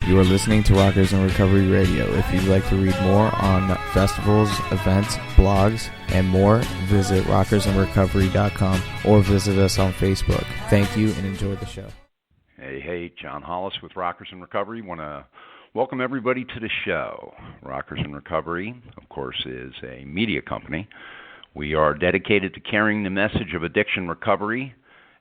You are listening to Rockers in Recovery Radio. If you'd like to read more on festivals, events, blogs, and more, visit rockersinrecovery.com or visit us on Facebook. Thank you and enjoy the show. Hey, John Hollis with Rockers in Recovery. Want to welcome everybody to the show. Rockers in Recovery, of course, is a media company. We are dedicated to carrying the message of addiction recovery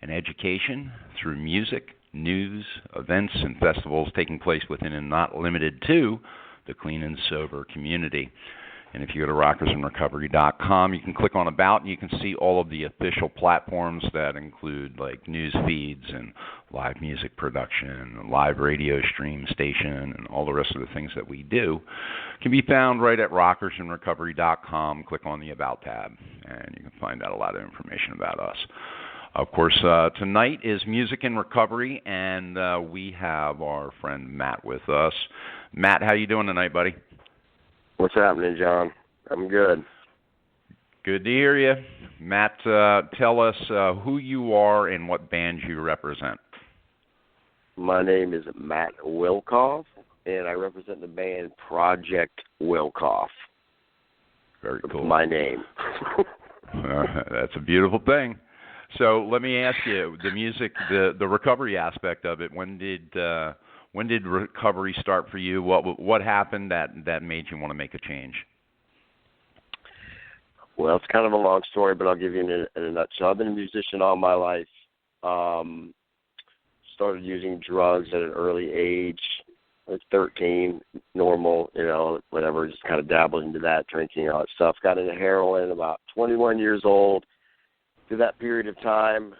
and education through music, news, events, and festivals taking place within and not limited to the clean and sober community. And if you go to rockersinrecovery.com, you can click on About, and you can see all of the official platforms that include like news feeds and live music production, live radio stream station, and all the rest of the things that we do can be found right at rockersinrecovery.com. Click on the About tab, and you can find out a lot of information about us. Of course, tonight is Music in Recovery, and we have our friend Matt with us. Matt, how you doing tonight, buddy? What's happening, John? I'm good. Good to hear you. Matt, tell us who you are and what band you represent. My name is Matt Wilkof, and I represent the band Project Wilkof. Very cool. My name. That's a beautiful thing. So let me ask you, the music, the recovery aspect of it. When did recovery start for you? What happened that made you want to make a change? Well, it's kind of a long story, but I'll give you in a nutshell. I've been a musician all my life. Started using drugs at an early age. I was 13, normal, whatever, just kind of dabbled into that, drinking, all that stuff. Got into heroin about 21 years old. Through that period of time,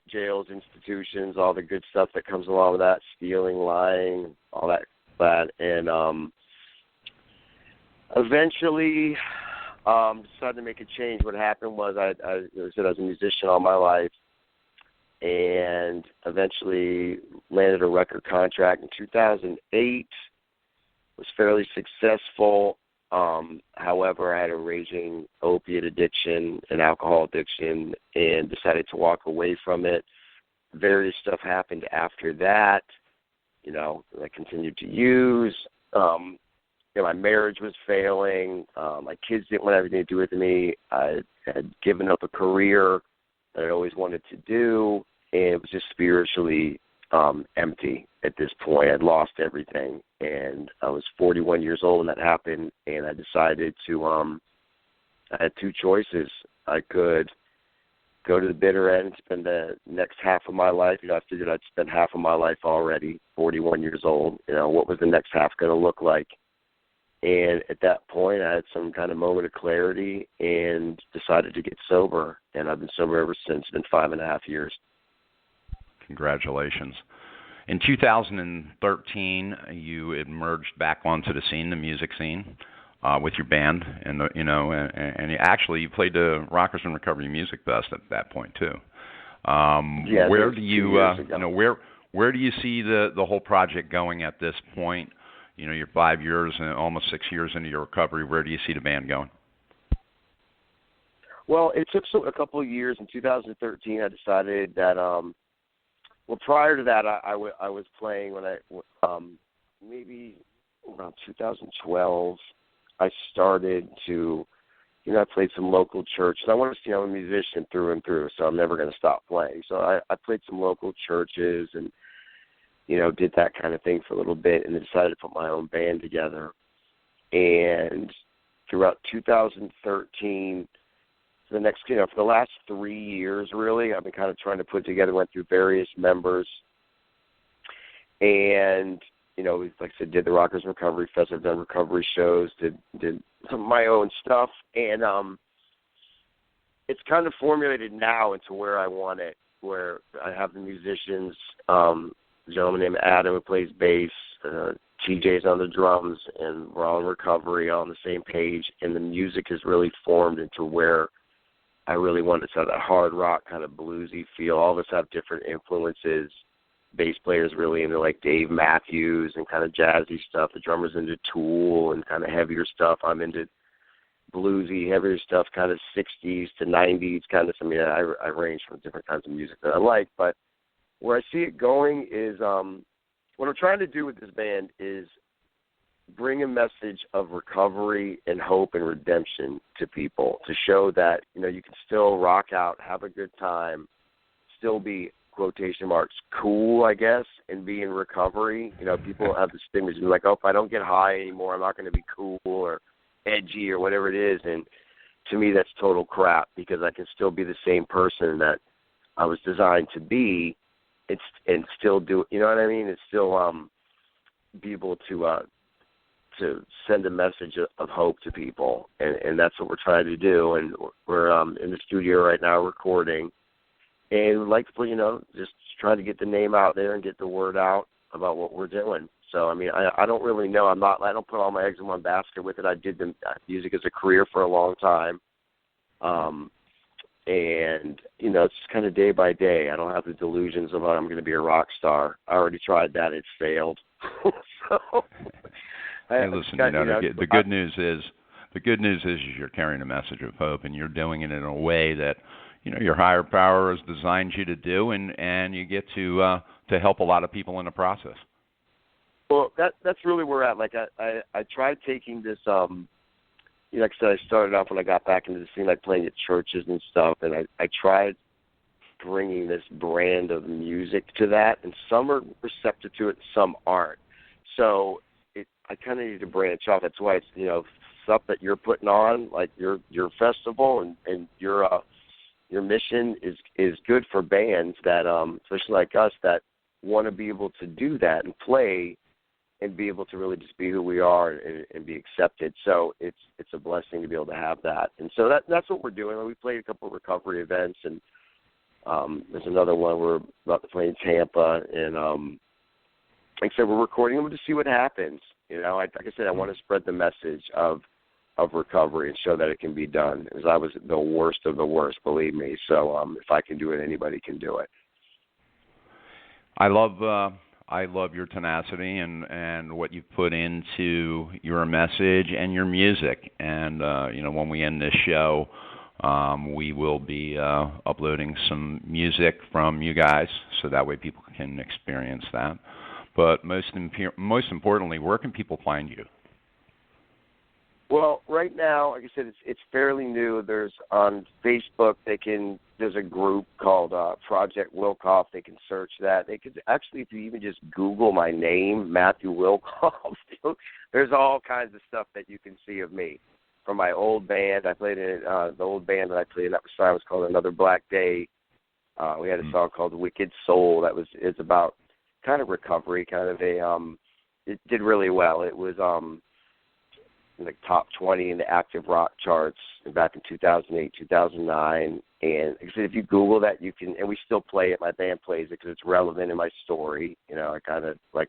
jails, institutions, all the good stuff that comes along with that, stealing, lying, all that. And eventually decided to make a change. What happened was I was a musician all my life, and eventually landed a record contract in 2008. Was fairly successful. However, I had a raging opiate addiction and alcohol addiction and decided to walk away from it. Various stuff happened after that. I continued to use. My marriage was failing. My kids didn't want anything to do with me. I had given up a career that I always wanted to do, and it was just spiritually empty at this point. I'd lost everything, and I was 41 years old when that happened, and I decided to, I had two choices. I could go to the bitter end and spend the next half of my life. I figured I'd spent half of my life already, 41 years old. What was the next half going to look like? And at that point, I had some kind of moment of clarity and decided to get sober, and I've been sober ever since. It's been 5.5 years. Congratulations. In 2013, you emerged back onto the scene, the music scene, with your band, and you played the Rockers in Recovery Music Fest at that point too. Where do you, where do you see the whole project going at this point? You're 5 years and almost 6 years into your recovery. Where do you see the band going? Well, it took a couple of years. In 2013, I decided that. Well, prior to that, I was playing when maybe around 2012, I started to, I played some local churches. I want to see I'm a musician through and through, so I'm never going to stop playing. So I played some local churches and, did that kind of thing for a little bit, and then decided to put my own band together. And throughout 2013, for the last 3 years, really, I've been kind of trying to put together, went through various members, and, like I said, did the Rockers Recovery Fest. I've done recovery shows, did some of my own stuff, and it's kind of formulated now into where I want it, where I have the musicians, a gentleman named Adam who plays bass, TJ's on the drums, and we're all in recovery, all on the same page, and the music has really formed into where I really wanted to have that hard rock kind of bluesy feel. All of us have different influences. Bass players really into like Dave Matthews and kind of jazzy stuff. The drummer's into Tool and kind of heavier stuff. I'm into bluesy, heavier stuff, kind of 60s to 90s kind of. I range from different kinds of music that I like. But where I see it going is what I'm trying to do with this band is bring a message of recovery and hope and redemption to people, to show that, you know, you can still rock out, have a good time, still be, quotation marks, cool, I guess, and be in recovery. You know, people have this thing where they're like, oh, if I don't get high anymore, I'm not going to be cool or edgy or whatever it is. And to me, that's total crap, because I can still be the same person that I was designed to be, and still do, you know what I mean? It's still be able to send a message of hope to people, and that's what we're trying to do. And we're in the studio right now recording, and we'd like to, you know, just try to get the name out there and get the word out about what we're doing. So, I mean, I don't really know. I don't put all my eggs in one basket with it. I did the music as a career for a long time. And, you know, it's just kind of day by day. I don't have the delusions of I'm going to be a rock star. I already tried that. It failed. So, hey, listen, the good news is you're carrying a message of hope, and you're doing it in a way that, you know, your higher power has designed you to do, and you get to help a lot of people in the process. Well, that's really where we're at. Like, I tried taking this, you know, like I said, I started off when I got back into the scene, like playing at churches and stuff, and I tried bringing this brand of music to that, and some are receptive to it, some aren't. So I kind of need to branch off. That's why it's, you know, stuff that you're putting on, like your festival and your mission is good for bands that, especially like us, that want to be able to do that and play and be able to really just be who we are and be accepted. So it's a blessing to be able to have that. And so that's what we're doing. We played a couple of recovery events, and there's another one we're about to play in Tampa. And like I said, we're recording them to see what happens. You know, like I said, I want to spread the message of recovery and show that it can be done. Because I was the worst of the worst, believe me. So if I can do it, anybody can do it. I love your tenacity and what you've put into your message and your music. And, you know, when we end this show, we will be uploading some music from you guys, so that way people can experience that. But most importantly, where can people find you? Well, right now, like I said, it's fairly new. There's on Facebook, there's a group called Project Wilkof. They can search that. They could actually, if you even just Google my name, Matthew Wilkof, there's all kinds of stuff that you can see of me. From my old band, I played in the old band that I played in, that was called Another Black Day. We had a song called Wicked Soul it's about kind of recovery, kind of it did really well. It was like top 20 in the active rock charts back in 2008, 2009. And like I said, if you Google that, you can, and we still play it. My band plays it because it's relevant in my story. You know, I kind of like,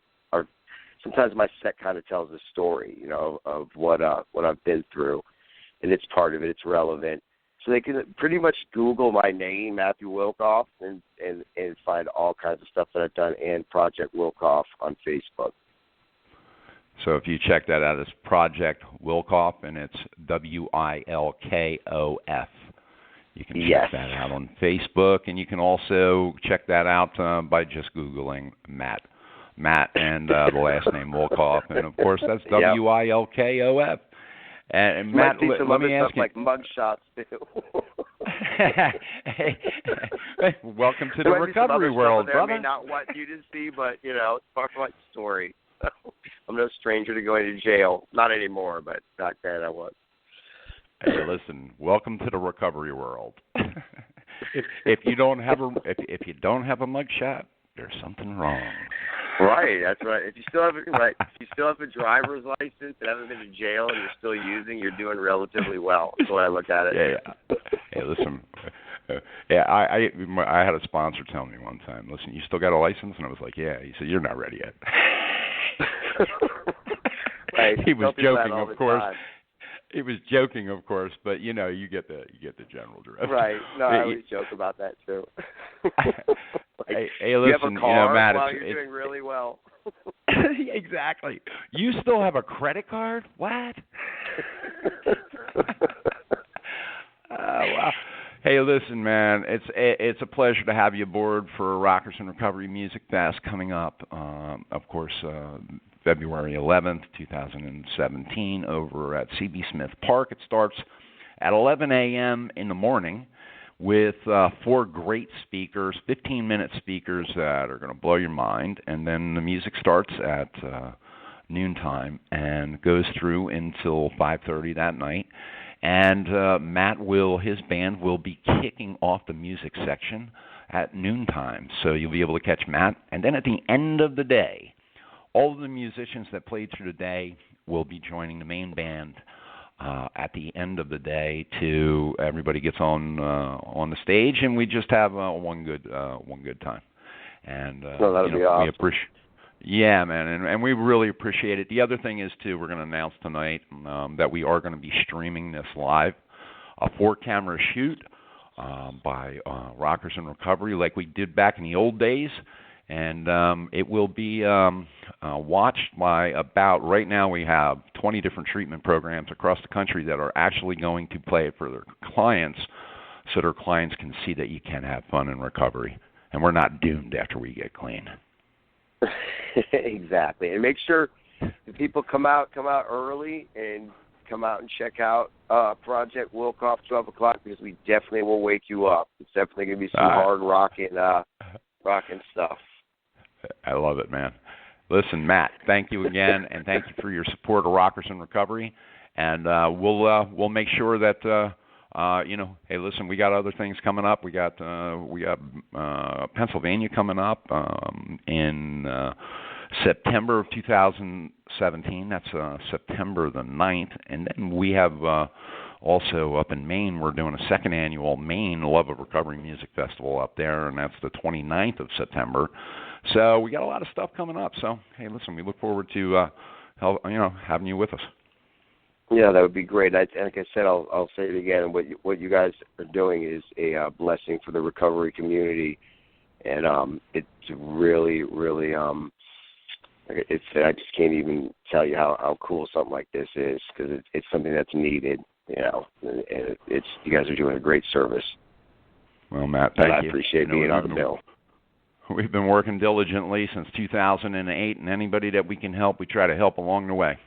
sometimes my set kind of tells a story, you know, of what I've been through, and it's part of it. It's relevant. So they can pretty much Google my name, Matthew Wilkof, and find all kinds of stuff that I've done, and Project Wilkof on Facebook. So if you check that out, it's Project Wilkof, and it's Wilkof. You can check that out on Facebook, and you can also check that out by just Googling Matt and the last name Wilkof, and of course that's Wilkof. And Matt, let me ask you, like mug shots too. hey, welcome to the recovery world, brother. I may not want you to see, but you know, it's part of my story. So, I'm no stranger to going to jail. Not anymore, but back then I was. Hey, listen, welcome to the recovery world. if you don't have a mug shot, there's something wrong. Right, that's right. If you still have a driver's license and haven't been to jail and you're still using, you're doing relatively well. That's the way I look at it. Yeah. Hey, listen. I had a sponsor tell me one time, listen, you still got a license? And I was like, yeah. He said, you're not ready yet. Right. He was joking, of course. He was joking, of course, but you know, you get the general drift. Right. No, I always joke about that too. Hey, listen, you have a car, Matt, you're doing really well. Exactly. You still have a credit card? What? Wow. Hey, listen, man, it's a pleasure to have you aboard for Rockers in Recovery Music Fest coming up, of course, February 11th, 2017, over at C.B. Smith Park. It starts at 11 a.m. in the morning with 4 great speakers, 15-minute speakers that are going to blow your mind, and then the music starts at noontime and goes through until 5:30 that night. And Matt his band will be kicking off the music section at noontime. So you'll be able to catch Matt. And then at the end of the day, all of the musicians that played through the day will be joining the main band at the end of the day. To everybody gets on the stage, and we just have one good time. And that'll be awesome. We appreciate. Yeah, man, and we really appreciate it. The other thing is, too, we're going to announce tonight that we are going to be streaming this live, a 4-camera shoot by Rockers in Recovery like we did back in the old days, and it will be watched by about, right now we have 20 different treatment programs across the country that are actually going to play it for their clients so their clients can see that you can have fun in recovery, and we're not doomed after we get clean. Exactly, and make sure the people come out early and come out and check out Project Wilkof 12 o'clock, because we definitely will wake you up. It's definitely going to be some hard rocking stuff. I love it, man. Listen, Matt, thank you again, and thank you for your support of Rockers in Recovery. And we'll make sure that hey, listen, we got other things coming up. We got Pennsylvania coming up in September of 2017. That's September the 9th. And then we have also up in Maine, we're doing a second annual Maine Love of Recovery Music Festival up there, and that's the 29th of September. So we got a lot of stuff coming up. So, hey, listen, we look forward to having you with us. Yeah, that would be great. Like I said, I'll say it again. What you guys are doing is a blessing for the recovery community, and it's really, really I just can't even tell you how cool something like this is, because it's something that's needed. And you guys are doing a great service. Well, Matt, thank you. I appreciate being on the bill. We've been working diligently since 2008, and anybody that we can help, we try to help along the way.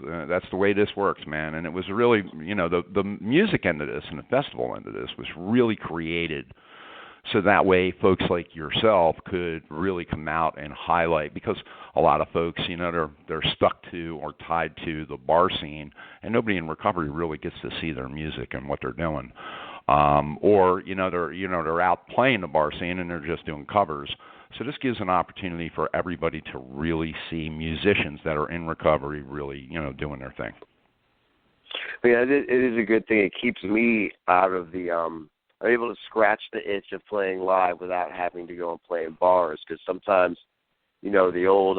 That's the way this works, man. And it was really, the music end of this and the festival end of this was really created so that way folks like yourself could really come out and highlight, because a lot of folks, they're stuck to or tied to the bar scene, and nobody in recovery really gets to see their music and what they're doing. Or they're out playing the bar scene and they're just doing covers. So this gives an opportunity for everybody to really see musicians that are in recovery really, doing their thing. Yeah, it is a good thing. It keeps me out of the I'm able to scratch the itch of playing live without having to go and play in bars, because sometimes, the old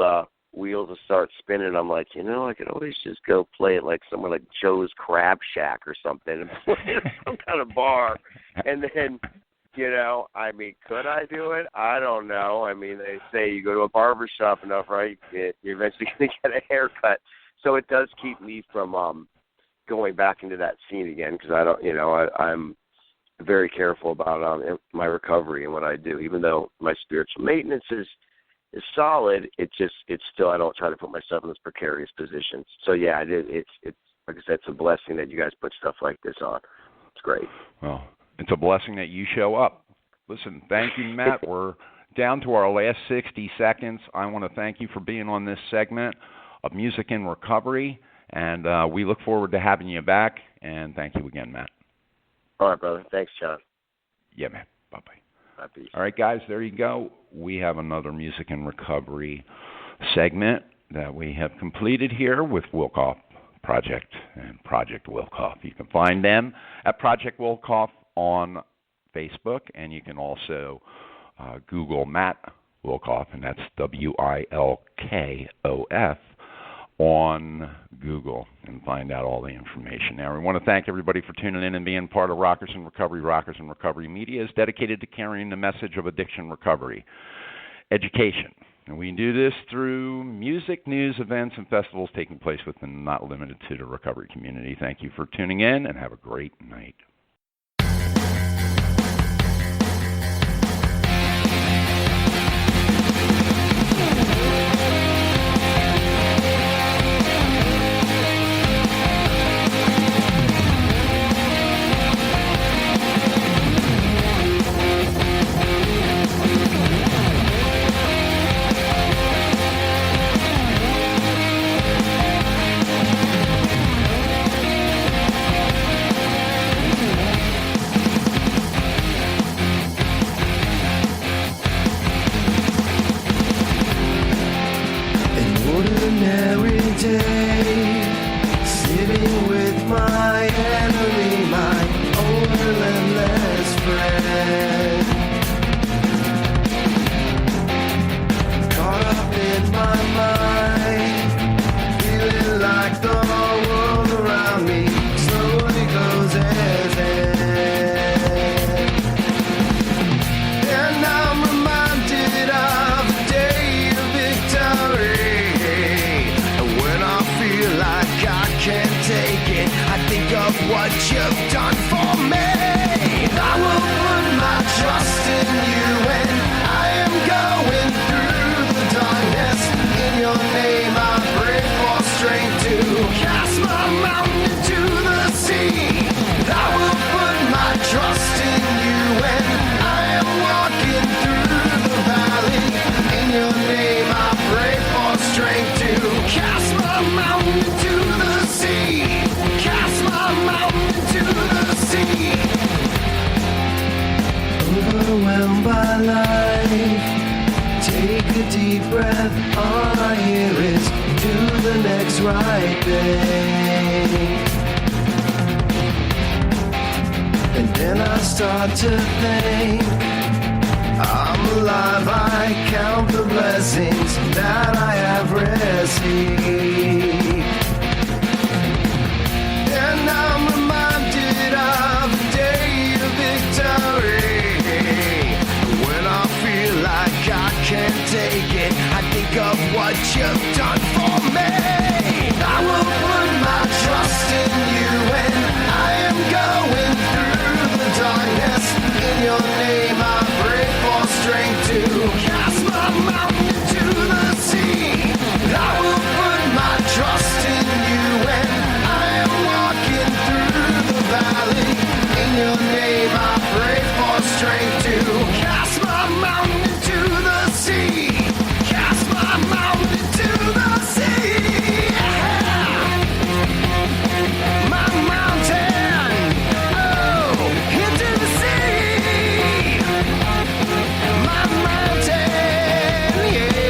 wheels will start spinning. I'm like, I could always just go play it like somewhere like Joe's Crab Shack or something and play at some kind of bar. And then, could I do it? I don't know. They say you go to a barber shop enough, right? You're eventually going to get a haircut. So it does keep me from going back into that scene again, because I don't, I'm very careful about my recovery and what I do. Even though my spiritual maintenance is solid, it's still, I don't try to put myself in this precarious position. So yeah, it's like I said, it's a blessing that you guys put stuff like this on. It's great. Well, it's a blessing that you show up. Listen, thank you, Matt. We're down to our last 60 seconds. I want to thank you for being on this segment of Music in Recovery, and we look forward to having you back. And thank you again, Matt. All right, brother. Thanks, John. Yeah, man. Bye-bye. Peace. All right, guys, there you go. We have another Music in Recovery segment that we have completed here with Wilkof Project and Project Wilkof. You can find them at Project Wilkof on Facebook, and you can also Google Matt Wilkof, and that's Wilkof, on Google, and find out all the information. Now, we want to thank everybody for tuning in and being part of Rockers in Recovery. Rockers in Recovery Media is dedicated to carrying the message of addiction recovery, education. And we do this through music, news, events, and festivals taking place within, not limited to, the recovery community. Thank you for tuning in, and have a great night. day, sitting with my enemy, my own relentless friend. Caught up in my mind, feeling like the world around me slowly goes as end. And I'm reminded of the day of victory. And when I feel like I can't take it, I think of what you've done for me. I will put my trust in you, and I am going through the darkness. In your name I pray for strength to cast my mountain into the sea. I will put my trust in you, and I am walking through the valley. In your name I pray for strength to cast my mountain into the sea. Cast my mountain into the sea. Overwhelmed by life, take a deep breath. All I hear is do the next right thing. And then I start to think I'm alive, I count the blessings that I have received. And I'm reminded of the day of victory. When I feel like I can't take it, I think of what you've done for me. I will put my trust in you, and I am going through the darkness. In your name I pray for strength to cast my mountain into the sea. I will put my trust in you, and I am walking through the valley. In your name I pray for strength to cast my mountain into the sea. Cast my mountain into the sea. My mountain, oh, into the sea. My mountain, yeah.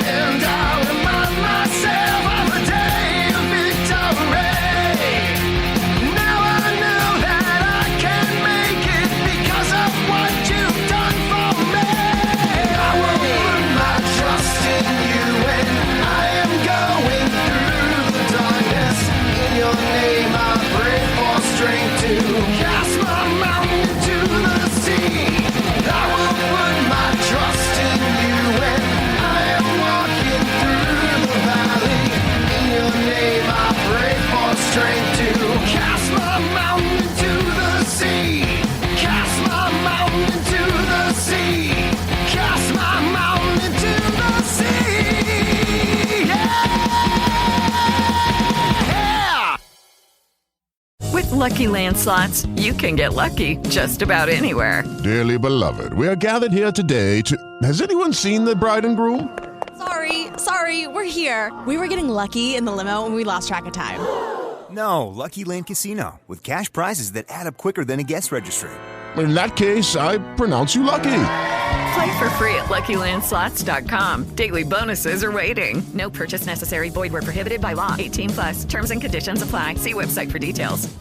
And I remind myself of the day of victory. Now I know that I can make it because of what you've done for me. I will put my trust in you, and I am going through the darkness. In your name I pray for strength to cast my mountain into the sea. I will put my trust in you, and I am walking through the valley. In your name I pray for strength to cast my mountain into the sea. Cast my mountain into the sea. Cast my mountain into the sea. Yeah! With Lucky Land Slots, you can get lucky just about anywhere. Dearly beloved, we are gathered here today to... Has anyone seen the bride and groom? Sorry, we're here. We were getting lucky in the limo and we lost track of time. No, Lucky Land Casino, with cash prizes that add up quicker than a guest registry. In that case, I pronounce you lucky. Play for free at LuckyLandSlots.com. Daily bonuses are waiting. No purchase necessary. Void where prohibited by law. 18+. Terms and conditions apply. See website for details.